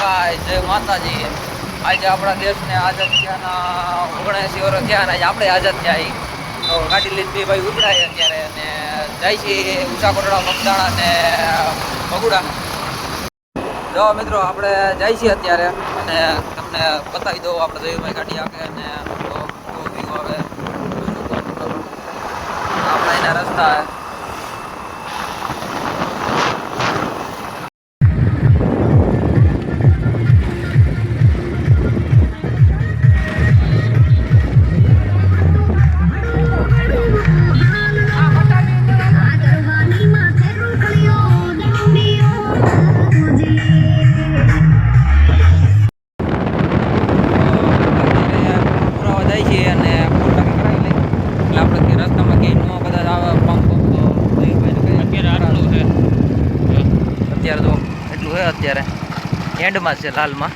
ગાય જય માતાજી। આજે આપણા દેશને આઝાદ થયાના 79 વર્ષ થયા ને આજે આપણે આઝાદ થયા તો ગાડી લીધી ભાઈ ઉપડાય અત્યારે અને જાય છે ઊંચા કોટડા મગદાણા ને બગુડા। જો મિત્રો આપણે જાય છીએ અત્યારે અને તમને બતાવી દઉં આપણે જયુભાઈ ગાડી આકે અને વ્યૂ આવે આપણા એના રસ્તા અત્યારે એન્ડમાં છે લાલમાં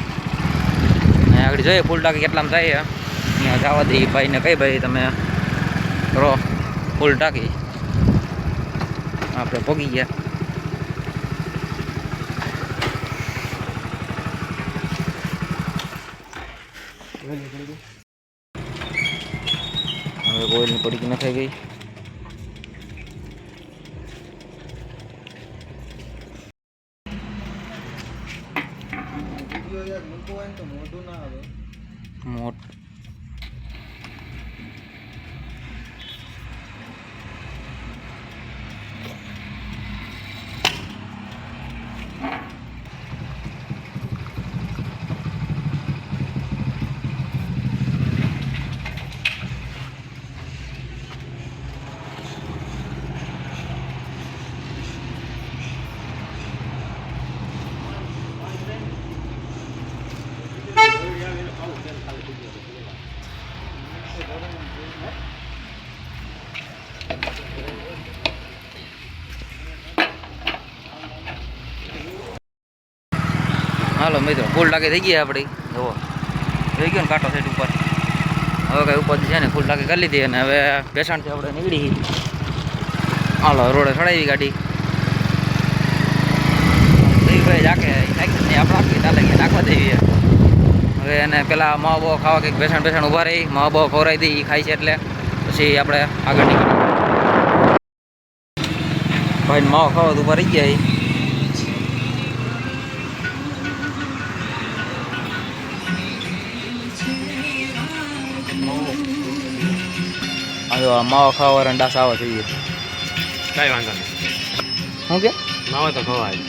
આગળ જોઈએ ફૂલ ટાંકી કેટલામાં થાય અહીંયા જવા દઈએ ભાઈને કઈ ભાઈ તમે કરો ફૂલ ટાંકી આપણે પગી ગયા। હવે ઓઇલની પડીકી નખાઈ ગઈ। મોટ હાલો મિત્રો ફૂલ ટાંકી થઈ ગઈ આપણી જુઓ થઈ ગયો ને કાંટો સાઈડ ઉપર હવે કઈ ઉપર છે ને ફૂલ ટાંકી કરી લીધી અને હવે પેશન્ટથી આપણે નીકળી હાલો રોડે ચડાવી ગાડી ભાઈ જાકે નહીં આપણે આખી ચાલે ગયા નાખવા દેવી હવે એને પેલા માવો બાવો ખાવા કંઈક પેશન્ટ ઊભા રહી માવો બાવો ખવડાવી દઈ ખાય છે એટલે પછી આપણે આગળ નીકળીએ ભાઈ માવો ખાવા તો ઊભા રહી ગયા માવો ખાવા રંડાસ આવે છે કઈ વાંધો નહીં શું કે માવો તો ખવાય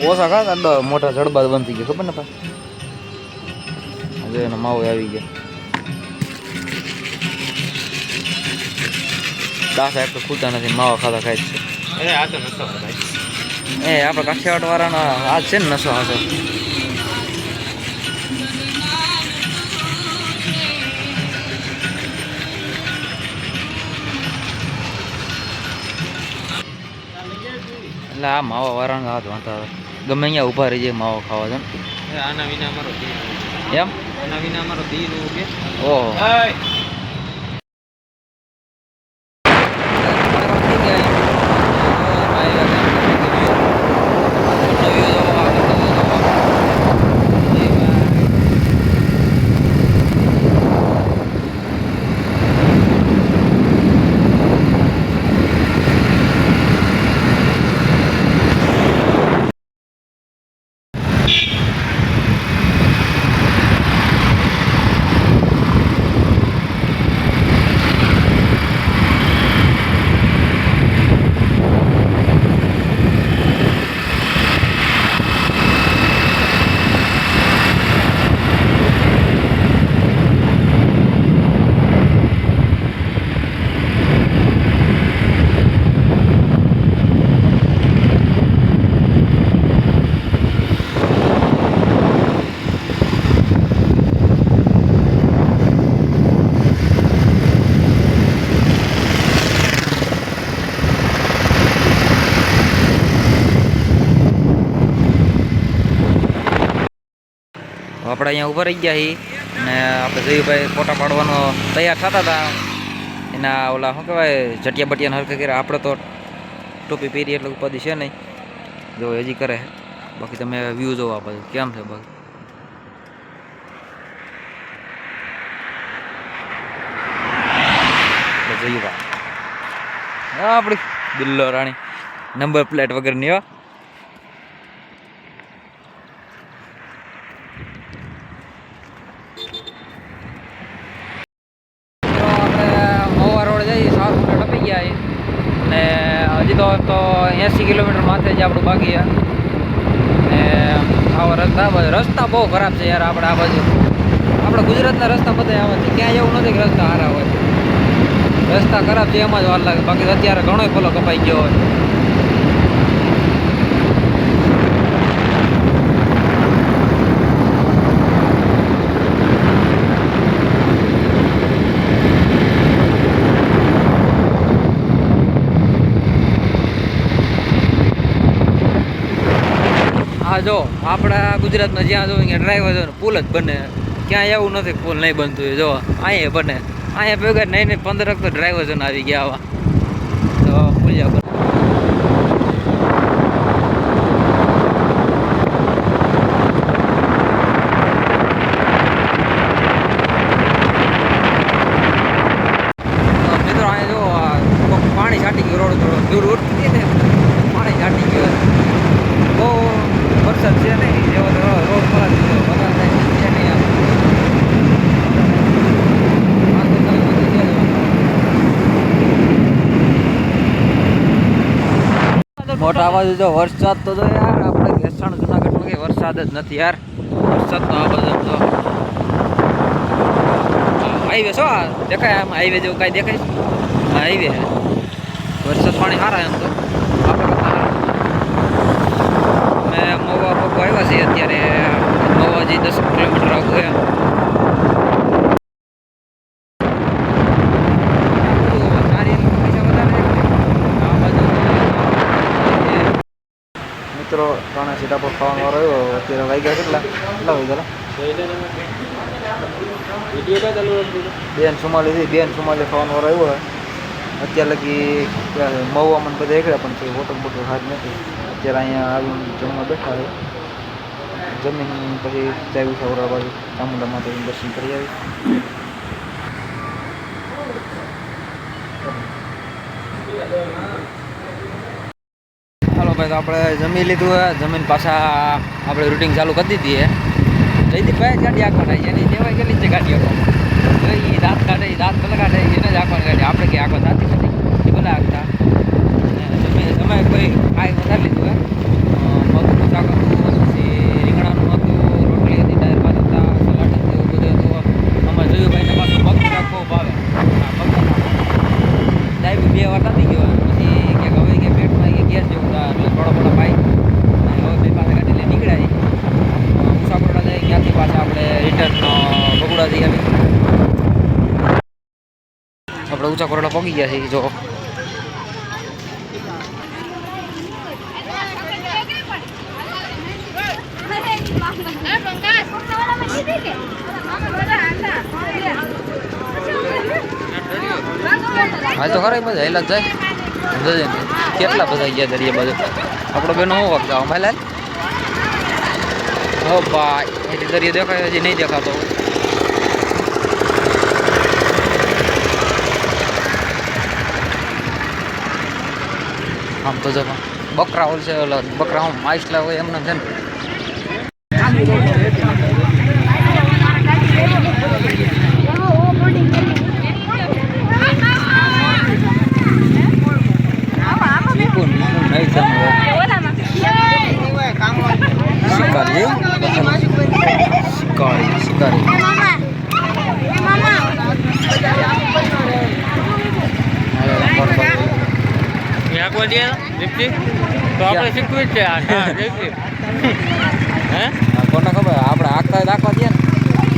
ઓછા ખા મોટા જડબા બંધ થઈ ગયા ખબર ને ભાઈ હવે એનો માવો આવી ગયો દાસ એક તો ખૂટા નથી માવો ખાતા ખાય છે આ તો નસો એ આપણે કાઠિયાવાડ વાળાનો આજ છે ને નસો હશે એટલે આ માવા વાળાનો હાથ વાંધા ગમે અહીંયા ઊભા રહી જાય માવો ખાવા છે આના વિના અમારો એમ આના વિના અમારો દીન કે ઓહો આપણે અહીંયા ઊભા રહી ગયા છીએ અને આપણે જયુભાઈ ફોટા પાડવાનો તૈયાર થતા હતા એના ઓલા શું કહેવાય જટિયા બટિયાને હરખે કર્યા આપણે તો ટોપી પહેરી એટલે ઉપાધિ છે નહીં જો હજી કરે બાકી તમે વ્યૂ જોવા પછી કેમ છે બાકી જોયું આપણી બિલ્લો રાણી નંબર પ્લેટ વગરની હો. આપણે મહુવા રોડ જઈએ સારું ટપી ગયા ને હજી તો 80 કિલોમીટર માથે જ આપણું બાકી છે. ને આવા રસ્તા બહુ ખરાબ છે યાર. આપણે આ બાજુ આપણે ગુજરાતના રસ્તા બધા આવા છે, ક્યાંય એવું નથી કે રસ્તા સારા હોય. રસ્તા ખરાબ છે એમાં જ વાર લાગે, બાકી અત્યારે ઘણો ફોલો કપાઈ ગયો હોય. હા જો આપણા ગુજરાતમાં જ્યાં જોવું ત્યાં ડ્રાઈવર પુલ જ બને, ક્યાંય એવું નથી પુલ નહીં બનતું હોય. જો અહીંયા બને, અહીંયા ભેગા નહીં 15 તો ડ્રાઈવર જણ આવી ગયા આવા તો પુલિયા બને. મિત્રો અહીંયા જો પાણી છાંટી ગયું રોડ થોડો દૂર ઉઠતી ને પાણી છાંટી ગયું. બહુ વરસાદ છે નહીં જેવો રોડ ખરાબ છે, વધારે થાય છે નહીં આમ. મોટા અવાજ જો વરસાદ તો જો યાર આપણે કેસણ જુનાગઢમાં કઈ વરસાદ જ નથી યાર. વરસાદ તો આ બધો જો હાઈવે છો દેખાય આમ હાઈવે જેવું કાંઈ દેખાય છે? હાઈવે વરસાદ પાણી સારા એમ તો આપણે કરતા મેં મહુવા પગ આવ્યા છીએ અત્યારે. મહુવાજી 10 કિલોમીટર આગળ એમ. મિત્રો ત્રણે સીટા પર ખાવાનો વારો આવ્યો. અત્યારે વાગ્યા કેટલા વાગ્યા? બેન સુમાલી ખાવાનો વારો આવ્યો. અત્યારે લગી મહુવામાં બધા એકડા પણ છે, હોટલ બોટલ હાથ નથી. અત્યારે અહીંયા આવીને જમવા બેઠા છે. જમીન પછી ચાવી સૌરા બાજુ ચામુંડા માતાજીનું દર્શન કરી આવી. હાલો ભાઈ, તો આપણે જમી લીધું હે. જમીન પાછા આપણે રૂટિંગ ચાલુ કરી દીધી હે. જયદીપભાઈ ગાડી આંકવા થાય એની જેવાય ગયેલી છે ગાડી આંકવા. એ દાંત કાઢે દાંત ભલે કાઢે એને જ આંકવાની ગાડી. આપણે ક્યાં આંકવા દાંતી નથી એ ભલે આંકતા. તમે કોઈ આ વધારે લીધું હે. મગનું શાક હતું, પછી રીંગણાનું હતું, રોટલી હતી, દાળ ભાત હતા, સલાડ હતું, એવું બધું હતું. અમારે જોયું ભાઈને પાછું મગનું શાક બહુ ભાવે. મગનું ડાયબી 2 વાર નથી ગયો. પછી ક્યાંક હવે કે પેટમાં કે ગેસ જેવું થાય એટલે થોડા પાઈ અને હવે બે પાસે ગાડી લઈને નીકળાય. ઉષાકોરડા જાય ત્યાંથી પાછા આપણે રિટર્ન બગુડા જઈ આવી. આપણે ઊંચા કોરડા પહોંચી ગયા છીએ. જો હા તો ખરા બધા હેલા જાય કેટલા બધા ગયા દરિયા બાજુ. આપણો બેનો શું વખત આવો ભાઈ હો ભાઈ એથી દરિયો દેખાય હજી નહીં દેખાતો. આમ તો જો બકરા હોય છે, બકરા આમ માઇસલા હોય એમને છે ને. તો આપણે શીખવું જ છે. હે કોને ખબર આપણે આખતા હોય આખવા દે ને.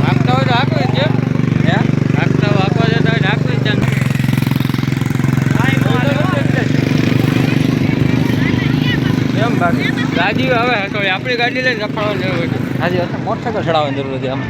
હાંકતા હોય તો હાંકવું જ છે. હે હાંકતા હોય હાંકવા જતા હોય હાંકવું જ છે. એમ બાકી ગાડી હવે તો આપણી ગાડી લઈને રખડવાનું એવું હોય. હાજી મોટરસાઇકલ ચડાવવાની જરૂર હતી. આમ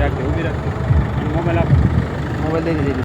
ઊભી રાખજો મોબાઈલ આપો મોબાઈલ દઈ દીધી.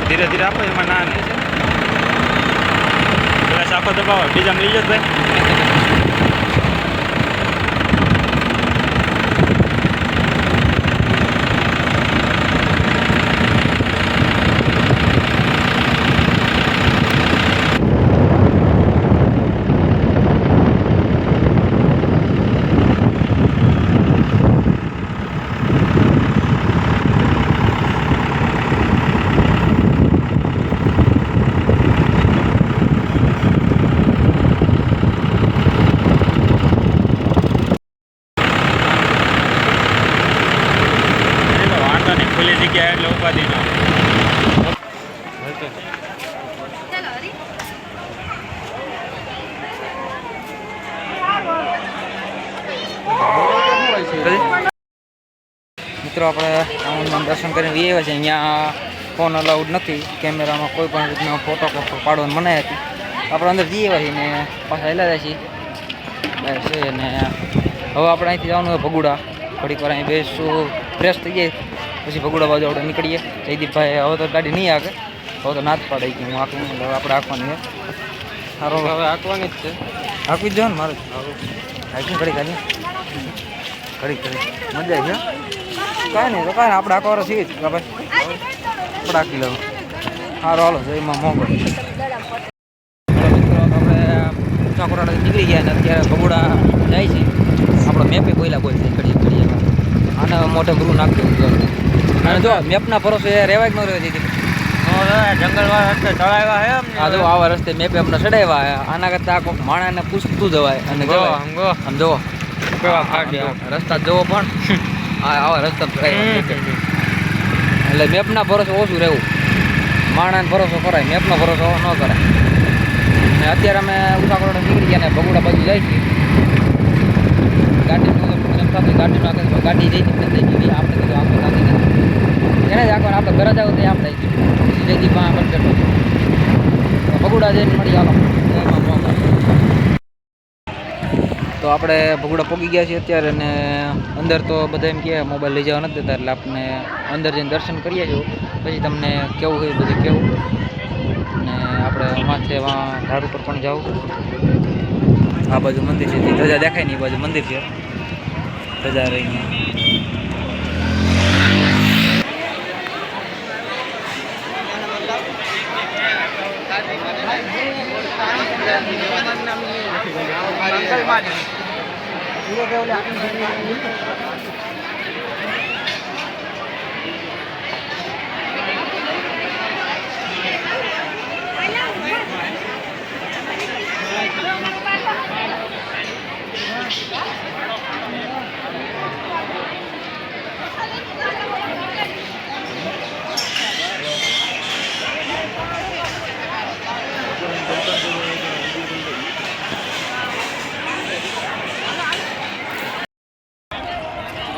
ધીરે ધીરે આપો એમાં ના નહીં બસ આપો દબાવો બીજા મળી જશે ભાઈ ખુલ્લી જગ્યા એટલે ઉપાધિ ના મિત્રો આપણે ટાઉનમાં દર્શન કરીને આવ્યા છે. અહીંયા ફોન અલાઉડ નથી, કેમેરામાં કોઈ પણ રીતનો ફોટો પાડવાની મનાઈ હતી. આપણે અંદર જઈએ છીએ ને પાછા હેલા જાય છીએ છે ને હવે આપણે અહીંથી જવાનું હોય ભગુડા. ઘડીક વાર અહીં બેસું, ફ્રેશ થઈ જાય, પછી ભગુડા બાજુ આપણે નીકળીએ. જયદીપભાઈ હવે તો ગાડી નહીં આગળ, હવે તો નાથ પાડે કે હું આંકું, હવે આપણે આંકવાની છે. સારો હવે આંકવાની જ છે. આંકવી જ જાઓ ને મારે આંકી ઘડી કાઢી મજા આવી છે. કાંઈ નહીં તો કાંઈ આપણે આંકવાનો છીએ જ ભાઈ, આપણે આંકી લેવું. સારું હાલો જયમાં મોંઘો. મિત્રો આપણે ચોકરાડા નીકળી ગયા ને અત્યારે ભગુડા જાય છે. આપણો મેપે બોલ્યા બોલ છે ઘડી આને મોઢે મરું નાખી દેવું. અને જો મેપના ભરોસે રહેવાય કે ન રહેવા દીધી. જંગલવાળા રસ્તે ચડાવ્યા હે અમને. આ જો આવા રસ્તે મેપે અમને ચડાવ્યા. આના કરતાં કોઈક માણસને પૂછતું જવાય અને જવાય. આમ જોવો કેવા ખાડ્યા રસ્તા જોવો પણ આવા રસ્તા એટલે મેપના ભરોસે ઓછું રહેવું. માણસને ભરોસો કરાય, મેપનો ભરોસો ન કરાય. અને અત્યારે અમે ઉસાકરોડા નીકળી ગયા ને ભગુડા બાજુ જાય છીએ. ગાડી જઈ ગઈ આપણે કીધું આપણે ગાડી એને જ આખો આપણે ઘરે જાવ તો આપણે જયદીપમાં બનતો ભગુડા જઈને મળી આવો. તો આપણે ભગુડા પહોંચી ગયા છીએ અત્યારે ને અંદર તો બધા એમ કહે મોબાઈલ લઈ જવા નથી દેતા, એટલે આપણે અંદર જઈને દર્શન કરીએ છીએ. પછી તમને કેવું હોય બધું કેવું. ને આપણે માથે ઝાડ ઉપર પણ જાઉં. આ બાજુ મંદિર છે, ધજા દેખાય ને એ બાજુ મંદિર છે. ધજા રહીને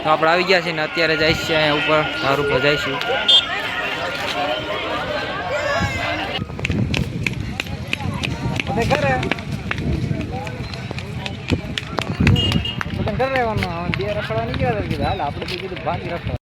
તો આપણે આવી ગયા છીએ ને અત્યારે જાય છે અહીંયા ઉપર ધાર ઉપર જઈશું. ઘરે રહેવાનું બે રખડવા નીકળ્યા કીધું હાલ આપણે તો કીધું ભાગી રખડવા.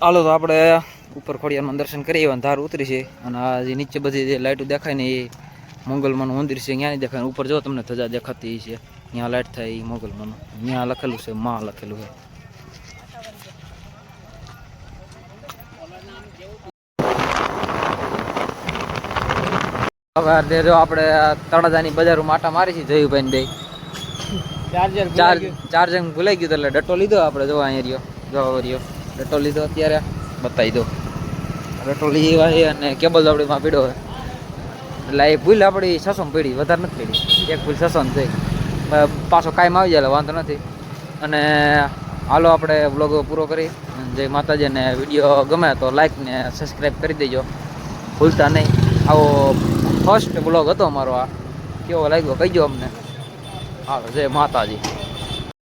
હાલો તો આપણે ઉપર ખોડિયારમાં દર્શન કરી આવ્યા ધાર ઉતરી છે અને આ જે નીચે બધી જે લાઇટો દેખાય ને એ મોગલમાનું મંદિર છે ત્યાં નહીં દેખાય ઉપર જો તમને ધજા દેખાતી છે ત્યાં લાઇટ થાય એ મોગલમાનું ત્યાં લખેલું છે માં લખેલું છે હવે જો આપણે તળાજાની બજારમાં આટા મારી છે જયુભાઈ બે ચાર્જિંગ ભૂલાઈ ગયું એટલે ડટ્ટો લીધો આપણે જો અહીંયા રહ્યો ડટ્ટો લીધો અત્યારે બતાવી દો ડટ્ટો લીધો છે અને કેબલ આપણીમાં પીડ્યો છે એટલે એ ભૂલ આપણી સસોમાં પડી વધારે નથી પડી એક ભૂલ સસોન થઈ પાછો કાયમ આવી જાય વાંધો નથી અને હાલો આપણે વ્લોગ પૂરો કરી જય માતાજી અને વિડીયો ગમે તો લાઈક ને સબસ્ક્રાઈબ કરી દેજો ભૂલતા નહીં આવો ફર્સ્ટ બ્લોગ હતો અમારો આ કેવો લાગ્યો કહીજો અમને હાલો જય માતાજી